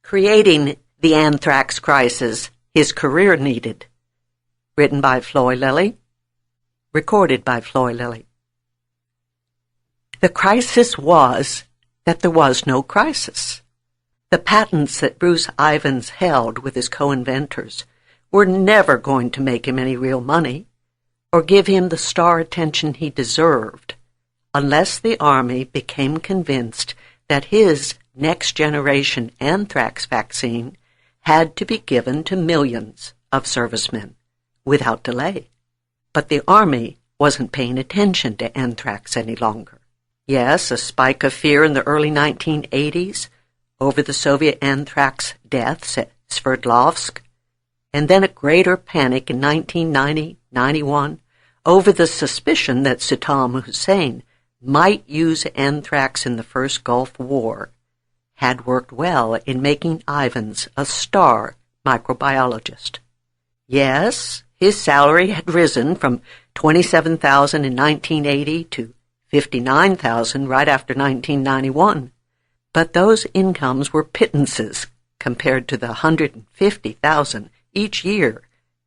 Creating the Anthrax Crisis His Career Needed. Written by Floy Lilley. Recorded by Floy Lilley. The crisis was that there was no crisis. The patents that Bruce Ivins held with his co-inventors were never going to make him any real money or give him the star attention he deserved unless the Army became convinced that his next-generation anthrax vaccine had to be given to millions of servicemen without delay. But the Army wasn't paying attention to anthrax any longer. Yes, a spike of fear in the early 1980s over the Soviet anthrax deaths at Sverdlovsk, and then a greater panic in 1990-91 over the suspicion that Saddam Hussein might use anthrax in the first Gulf War, had worked well in making Ivins a star microbiologist. Yes, his salary had risen from $27,000 in 1980 to $59,000 right after 1991, but those incomes were pittances compared to the $150,000 each year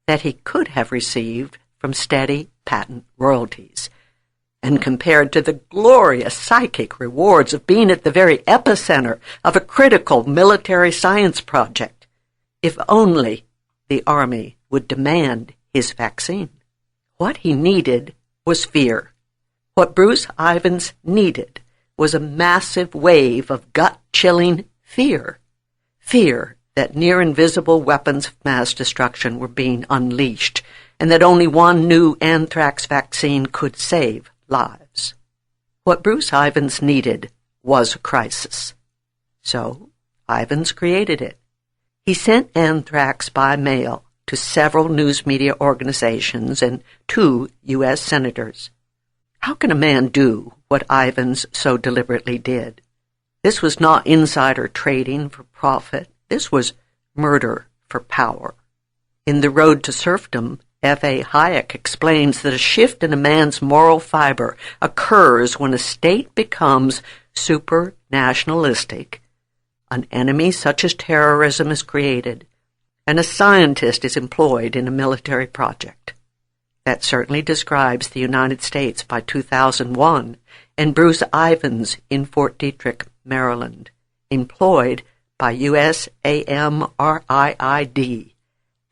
that he could have received from steady patent royalties, and compared to the glorious psychic rewards of being at the very epicenter of a critical military science project. If only the Army would demand his vaccine. What he needed was fear. What Bruce Ivins needed was a massive wave of gut-chilling fear. Fear that near-invisible weapons of mass destruction were being unleashed, and that only one new anthrax vaccine could save lives. What Bruce Ivins needed was a crisis. So, Ivins created it. He sent anthrax by mail to several news media organizations and 2 U.S. senators. How can a man do what Ivins so deliberately did? This was not insider trading for profit. This was murder for power. In The Road to Serfdom, F.A. Hayek explains that a shift in a man's moral fiber occurs when a state becomes super-nationalistic, an enemy such as terrorism is created, and a scientist is employed in a military project. That certainly describes the United States by 2001 and Bruce Ivins in Fort Detrick, Maryland, employed by USAMRIID,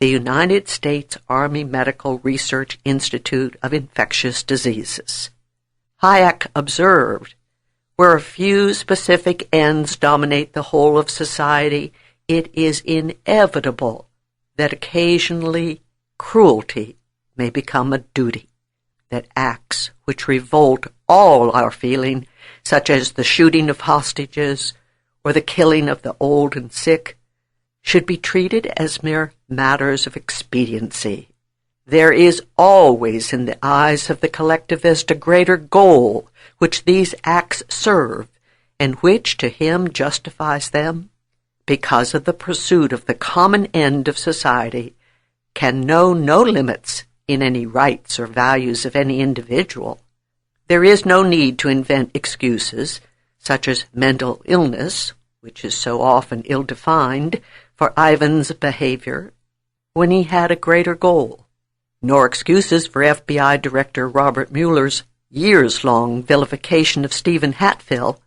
the United States Army Medical Research Institute of Infectious Diseases. Hayek observed, where a few specific ends dominate the whole of society, it is inevitable that occasionally cruelty may become a duty, that acts which revolt all our feeling, such as the shooting of hostages or the killing of the old and sick, should be treated as mere matters of expediency. There is always in the eyes of the collectivist a greater goal which these acts serve, and which to him justifies them, because of the pursuit of the common end of society, can know no limits in any rights or values of any individual. There is no need to invent excuses, such as mental illness, which is so often ill-defined, for Ivins' behavior when he had a greater goal, nor excuses for FBI Director Robert Mueller's years-long vilification of Stephen Hatfill,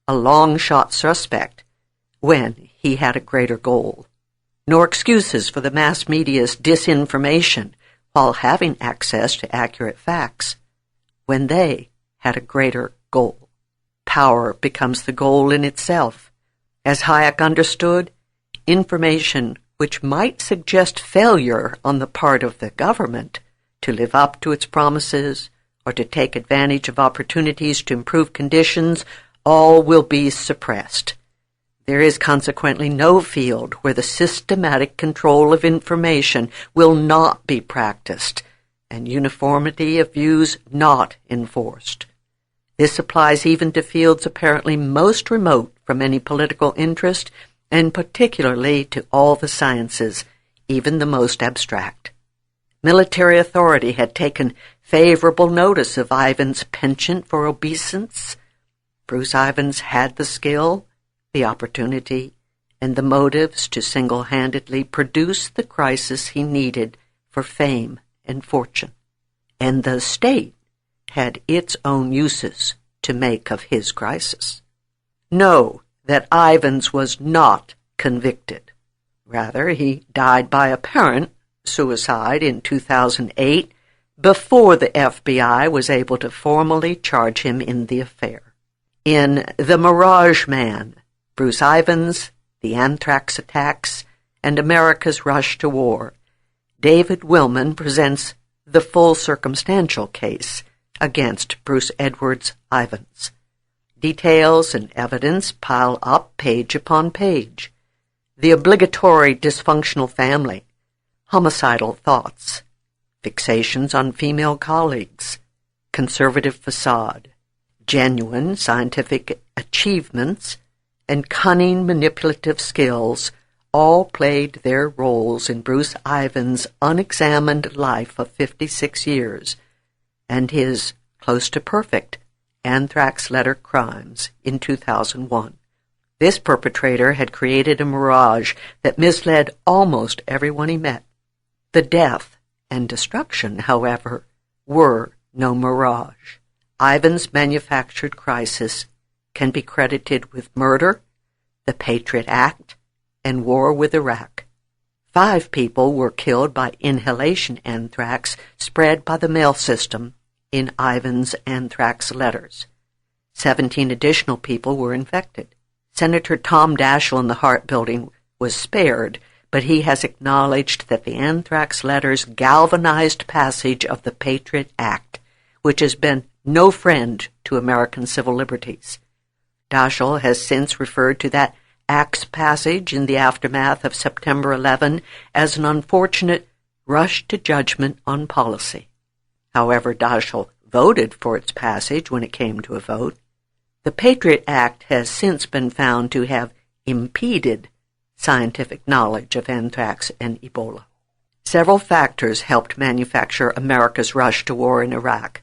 a long-shot suspect, when he had a greater goal, nor excuses for the mass media's disinformation while having access to accurate facts, when they had a greater goal. Power becomes the goal in itself. As Hayek understood, information which might suggest failure on the part of the government to live up to its promises or to take advantage of opportunities to improve conditions, all will be suppressed. There is consequently no field where the systematic control of information will not be practiced and uniformity of views not enforced. This applies even to fields apparently most remote from any political interest, and particularly to all the sciences, even the most abstract. Military authority had taken favorable notice of Ivins' penchant for obeisance. Bruce Ivins had the skill, the opportunity, and the motives to single-handedly produce the crisis he needed for fame and fortune. And the state had its own uses to make of his crisis. Know that Ivins was not convicted. Rather, he died by apparent suicide in 2008 before the FBI was able to formally charge him in the affair. In The Mirage Man, Bruce Ivins, The Anthrax Attacks, and America's Rush to War, David Willman presents the full circumstantial case against Bruce Edwards Ivins. Details and evidence pile up page upon page. The obligatory dysfunctional family, homicidal thoughts, fixations on female colleagues, conservative facade, genuine scientific achievements, and cunning manipulative skills all played their roles in Bruce Ivins' unexamined life of 56 years and his close to perfect anthrax letter crimes in 2001. This perpetrator had created a mirage that misled almost everyone he met. The death and destruction, however, were no mirage. Ivins' manufactured crisis can be credited with murder, the Patriot Act, and war with Iraq. 5 people were killed by inhalation anthrax spread by the mail system in Ivins' anthrax letters. 17 additional people were infected. Senator Tom Daschle in the Hart Building was spared, but he has acknowledged that the anthrax letters galvanized passage of the Patriot Act, which has been no friend to American civil liberties. Daschle has since referred to that Act's passage in the aftermath of September 11 as an unfortunate rush to judgment on policy. However, Daschle voted for its passage when it came to a vote. The Patriot Act has since been found to have impeded scientific knowledge of anthrax and Ebola. Several factors helped manufacture America's rush to war in Iraq.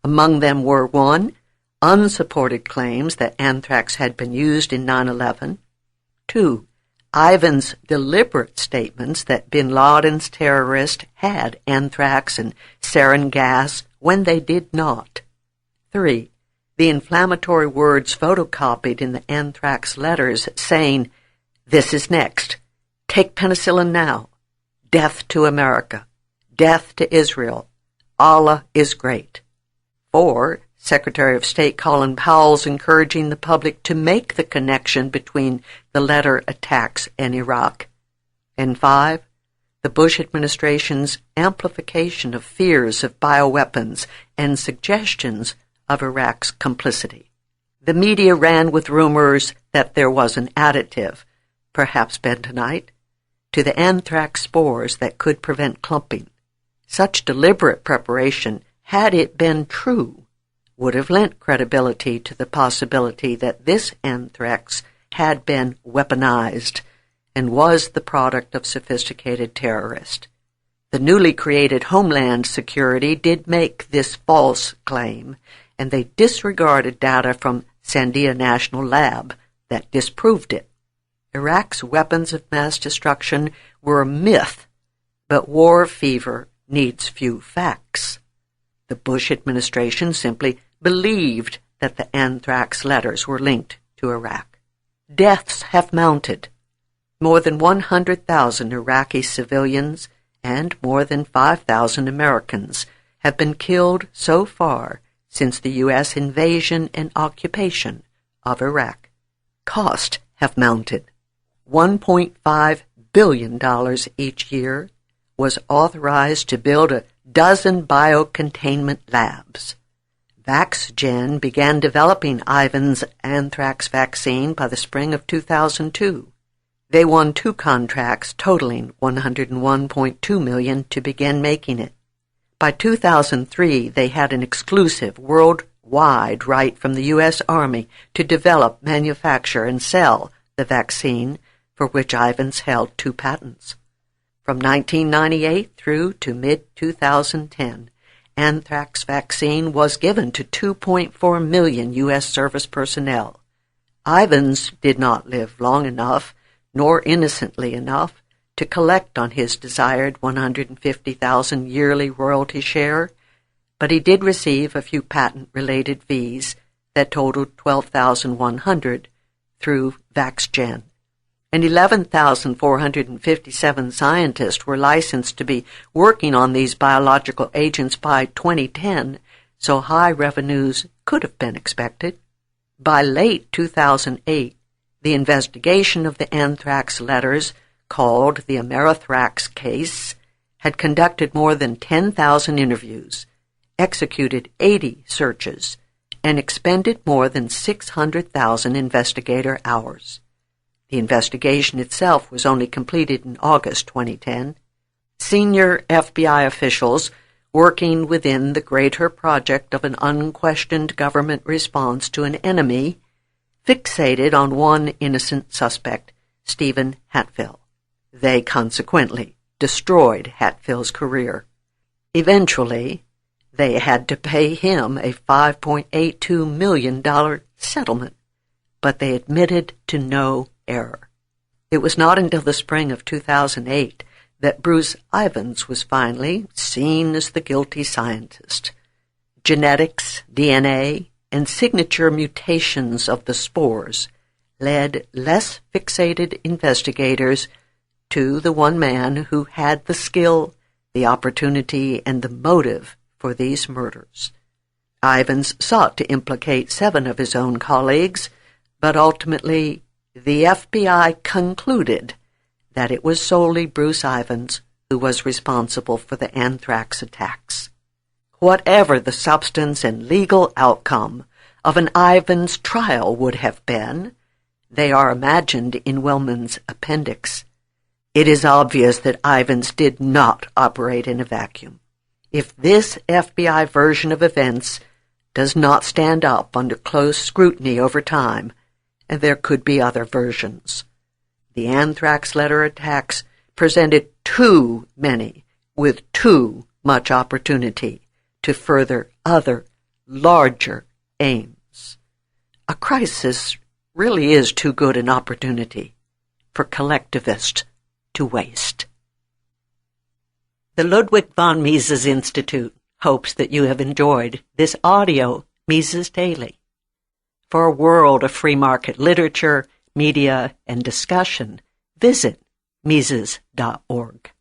Among them were 1. Unsupported claims that anthrax had been used in 9/11. 2. Ivins' deliberate statements that bin Laden's terrorists had anthrax and sarin gas when they did not. 3. The inflammatory words photocopied in the anthrax letters saying, "This is next. Take penicillin now. Death to America. Death to Israel. Allah is great." 4. Secretary of State Colin Powell's encouraging the public to make the connection between the letter attacks and Iraq. And 5. The Bush administration's amplification of fears of bioweapons and suggestions of Iraq's complicity. The media ran with rumors that there was an additive, perhaps bentonite, to the anthrax spores that could prevent clumping. Such deliberate preparation, had it been true, would have lent credibility to the possibility that this anthrax had been weaponized and was the product of sophisticated terrorists. The newly created Homeland Security did make this false claim, and they disregarded data from Sandia National Lab that disproved it. Iraq's weapons of mass destruction were a myth, but war fever needs few facts. The Bush administration simply believed that the anthrax letters were linked to Iraq. Deaths have mounted. More than 100,000 Iraqi civilians and more than 5,000 Americans have been killed so far since the U.S. invasion and occupation of Iraq. Costs have mounted. $1.5 billion each year was authorized to build a dozen biocontainment labs. VaxGen began developing Ivins' anthrax vaccine by the spring of 2002. They won 2 contracts totaling $101.2 million to begin making it. By 2003, they had an exclusive worldwide right from the U.S. Army to develop, manufacture, and sell the vaccine, for which Ivins held 2 patents. From 1998 through to mid-2010, anthrax vaccine was given to 2.4 million U.S. service personnel. Ivins did not live long enough nor innocently enough to collect on his desired $150,000 yearly royalty share, but he did receive a few patent-related fees that totaled $12,100 through VaxGen, and 11,457 scientists were licensed to be working on these biological agents by 2010, so high revenues could have been expected. By late 2008, the investigation of the anthrax letters, called the Anthrax case, had conducted more than 10,000 interviews, executed 80 searches, and expended more than 600,000 investigator hours. The investigation itself was only completed in August 2010. Senior FBI officials working within the greater project of an unquestioned government response to an enemy fixated on one innocent suspect, Stephen Hatfill. They consequently destroyed Hatfill's career. Eventually, they had to pay him a $5.82 million settlement, but they admitted to no error. It was not until the spring of 2008 that Bruce Ivans was finally seen as the guilty scientist. Genetics, DNA, and signature mutations of the spores led less fixated investigators to the one man who had the skill, the opportunity, and the motive for these murders. Ivans sought to implicate 7 of his own colleagues, but ultimately the FBI concluded that it was solely Bruce Ivans who was responsible for the anthrax attacks. Whatever the substance and legal outcome of an Ivans trial would have been, they are imagined in Wellman's appendix. It is obvious that Ivans did not operate in a vacuum. If this FBI version of events does not stand up under close scrutiny over time, and there could be other versions. The anthrax letter attacks presented too many with too much opportunity to further other, larger aims. A crisis really is too good an opportunity for collectivists to waste. The Ludwig von Mises Institute hopes that you have enjoyed this audio Mises Daily. For a world of free market literature, media, and discussion, visit Mises.org.